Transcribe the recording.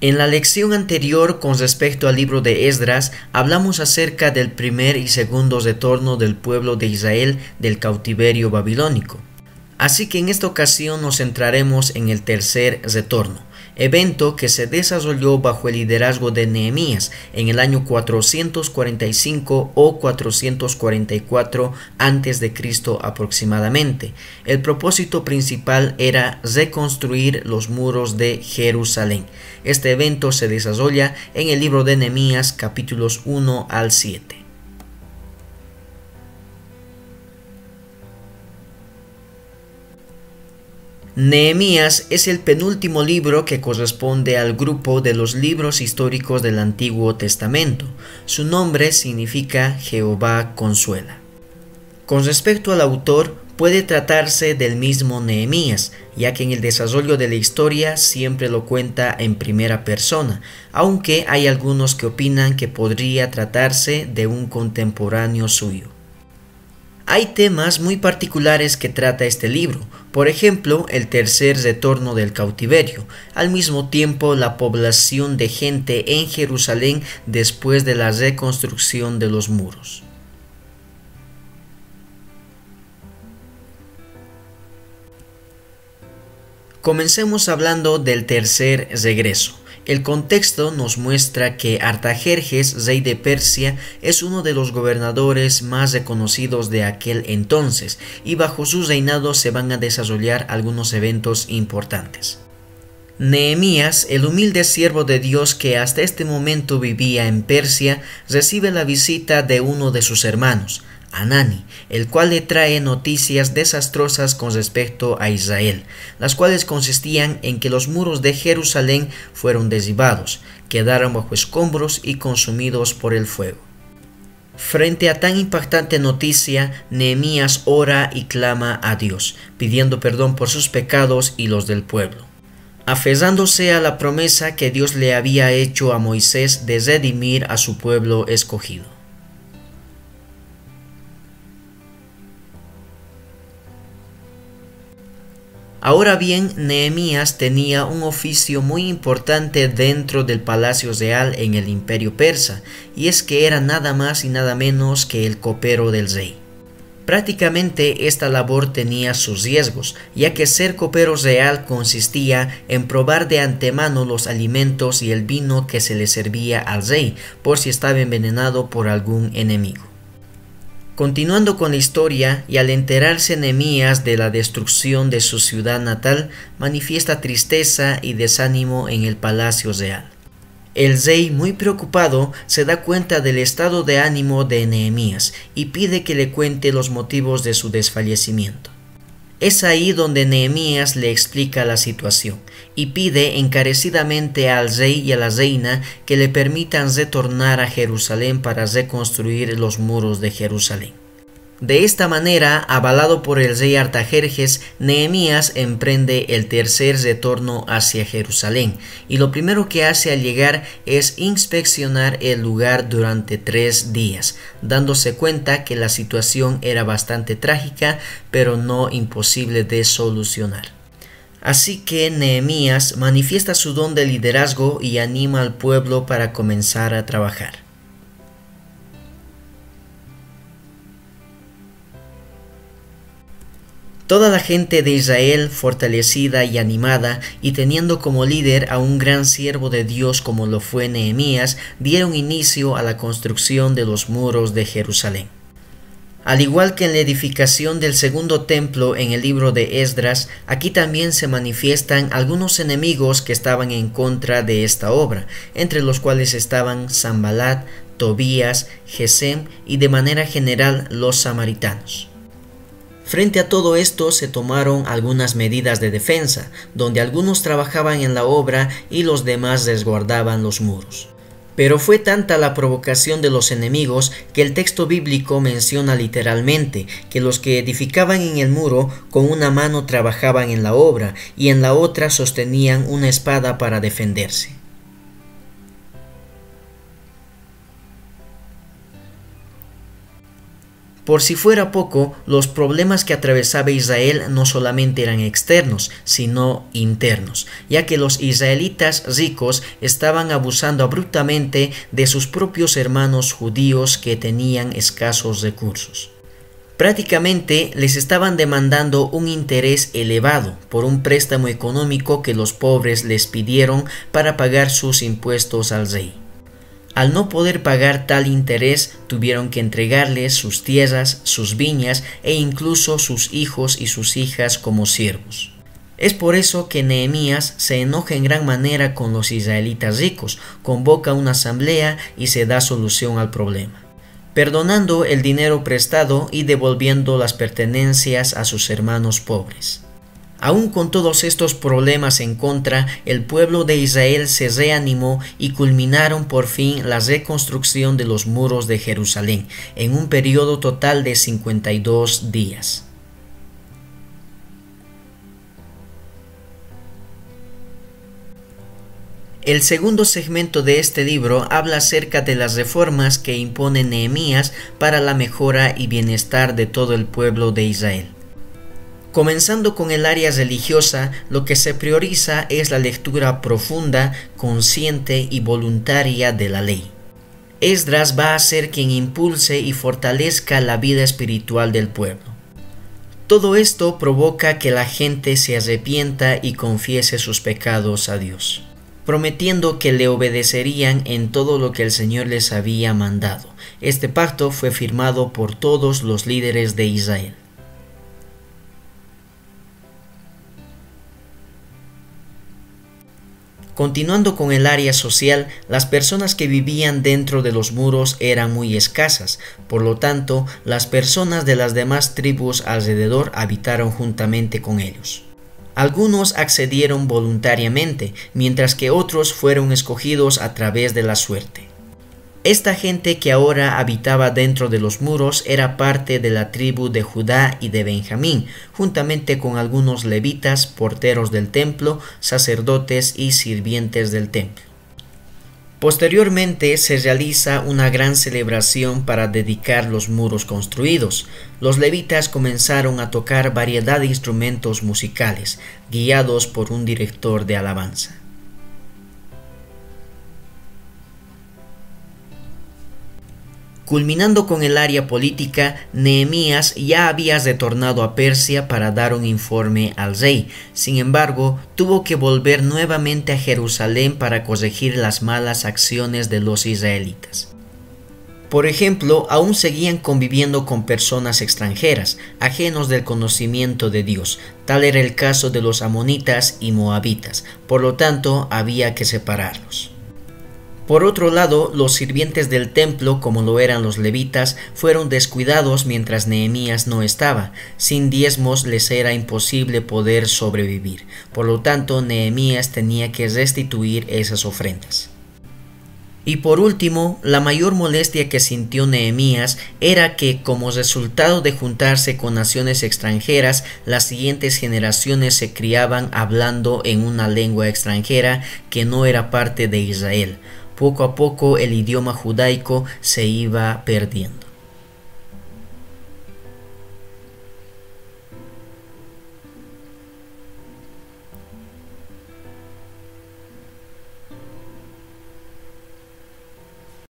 En la lección anterior con respecto al libro de Esdras, hablamos acerca del primer y segundo retorno del pueblo de Israel del cautiverio babilónico. Así que en esta ocasión nos centraremos en el tercer retorno, evento que se desarrolló bajo el liderazgo de Nehemías en el año 445 o 444 a.C. aproximadamente. El propósito principal era reconstruir los muros de Jerusalén. Este evento se desarrolla en el libro de Nehemías capítulos 1 al 7. Nehemías es el penúltimo libro que corresponde al grupo de los libros históricos del Antiguo Testamento. Su nombre significa Jehová consuela. Con respecto al autor, puede tratarse del mismo Nehemías, ya que en el desarrollo de la historia siempre lo cuenta en primera persona, aunque hay algunos que opinan que podría tratarse de un contemporáneo suyo. Hay temas muy particulares que trata este libro, por ejemplo, el tercer retorno del cautiverio, al mismo tiempo la población de gente en Jerusalén después de la reconstrucción de los muros. Comencemos hablando del tercer regreso. El contexto nos muestra que Artajerjes, rey de Persia, es uno de los gobernadores más reconocidos de aquel entonces, y bajo su reinado se van a desarrollar algunos eventos importantes. Nehemías, el humilde siervo de Dios que hasta este momento vivía en Persia, recibe la visita de uno de sus hermanos, Hanani, el cual le trae noticias desastrosas con respecto a Israel, las cuales consistían en que los muros de Jerusalén fueron derribados, quedaron bajo escombros y consumidos por el fuego. Frente a tan impactante noticia, Nehemías ora y clama a Dios, pidiendo perdón por sus pecados y los del pueblo, aferrándose a la promesa que Dios le había hecho a Moisés de redimir a su pueblo escogido. Ahora bien, Nehemías tenía un oficio muy importante dentro del palacio real en el imperio persa, y es que era nada más y nada menos que el copero del rey. Prácticamente esta labor tenía sus riesgos, ya que ser copero real consistía en probar de antemano los alimentos y el vino que se le servía al rey, por si estaba envenenado por algún enemigo. Continuando con la historia, y al enterarse Nehemías de la destrucción de su ciudad natal, manifiesta tristeza y desánimo en el palacio real. El rey, muy preocupado, se da cuenta del estado de ánimo de Nehemías y pide que le cuente los motivos de su desfallecimiento. Es ahí donde Nehemías le explica la situación y pide encarecidamente al rey y a la reina que le permitan retornar a Jerusalén para reconstruir los muros de Jerusalén. De esta manera, avalado por el rey Artajerjes, Nehemías emprende el tercer retorno hacia Jerusalén, y lo primero que hace al llegar es inspeccionar el lugar durante 3 días, dándose cuenta que la situación era bastante trágica, pero no imposible de solucionar. Así que Nehemías manifiesta su don de liderazgo y anima al pueblo para comenzar a trabajar. Toda la gente de Israel, fortalecida y animada, y teniendo como líder a un gran siervo de Dios como lo fue Nehemías, dieron inicio a la construcción de los muros de Jerusalén. Al igual que en la edificación del segundo templo en el libro de Esdras, aquí también se manifiestan algunos enemigos que estaban en contra de esta obra, entre los cuales estaban Sanbalat, Tobías, Gesem y de manera general los samaritanos. Frente a todo esto se tomaron algunas medidas de defensa, donde algunos trabajaban en la obra y los demás resguardaban los muros. Pero fue tanta la provocación de los enemigos que el texto bíblico menciona literalmente que los que edificaban en el muro con una mano trabajaban en la obra y en la otra sostenían una espada para defenderse. Por si fuera poco, los problemas que atravesaba Israel no solamente eran externos, sino internos, ya que los israelitas ricos estaban abusando abruptamente de sus propios hermanos judíos que tenían escasos recursos. Prácticamente les estaban demandando un interés elevado por un préstamo económico que los pobres les pidieron para pagar sus impuestos al rey. Al no poder pagar tal interés, tuvieron que entregarles sus tierras, sus viñas e incluso sus hijos y sus hijas como siervos. Es por eso que Nehemías se enoja en gran manera con los israelitas ricos, convoca una asamblea y se da solución al problema, perdonando el dinero prestado y devolviendo las pertenencias a sus hermanos pobres. Aún con todos estos problemas en contra, el pueblo de Israel se reanimó y culminaron por fin la reconstrucción de los muros de Jerusalén en un periodo total de 52 días. El segundo segmento de este libro habla acerca de las reformas que impone Nehemías para la mejora y bienestar de todo el pueblo de Israel. Comenzando con el área religiosa, lo que se prioriza es la lectura profunda, consciente y voluntaria de la ley. Esdras va a ser quien impulse y fortalezca la vida espiritual del pueblo. Todo esto provoca que la gente se arrepienta y confiese sus pecados a Dios, prometiendo que le obedecerían en todo lo que el Señor les había mandado. Este pacto fue firmado por todos los líderes de Israel. Continuando con el área social, las personas que vivían dentro de los muros eran muy escasas, por lo tanto, las personas de las demás tribus alrededor habitaron juntamente con ellos. Algunos accedieron voluntariamente, mientras que otros fueron escogidos a través de la suerte. Esta gente que ahora habitaba dentro de los muros era parte de la tribu de Judá y de Benjamín, juntamente con algunos levitas, porteros del templo, sacerdotes y sirvientes del templo. Posteriormente se realiza una gran celebración para dedicar los muros construidos. Los levitas comenzaron a tocar variedad de instrumentos musicales, guiados por un director de alabanza. Culminando con el área política, Nehemías ya había retornado a Persia para dar un informe al rey. Sin embargo, tuvo que volver nuevamente a Jerusalén para corregir las malas acciones de los israelitas. Por ejemplo, aún seguían conviviendo con personas extranjeras, ajenos del conocimiento de Dios. Tal era el caso de los amonitas y moabitas, por lo tanto había que separarlos. Por otro lado, los sirvientes del templo, como lo eran los levitas, fueron descuidados mientras Nehemías no estaba. Sin diezmos les era imposible poder sobrevivir. Por lo tanto, Nehemías tenía que restituir esas ofrendas. Y por último, la mayor molestia que sintió Nehemías era que, como resultado de juntarse con naciones extranjeras, las siguientes generaciones se criaban hablando en una lengua extranjera que no era parte de Israel. Poco a poco el idioma judaico se iba perdiendo.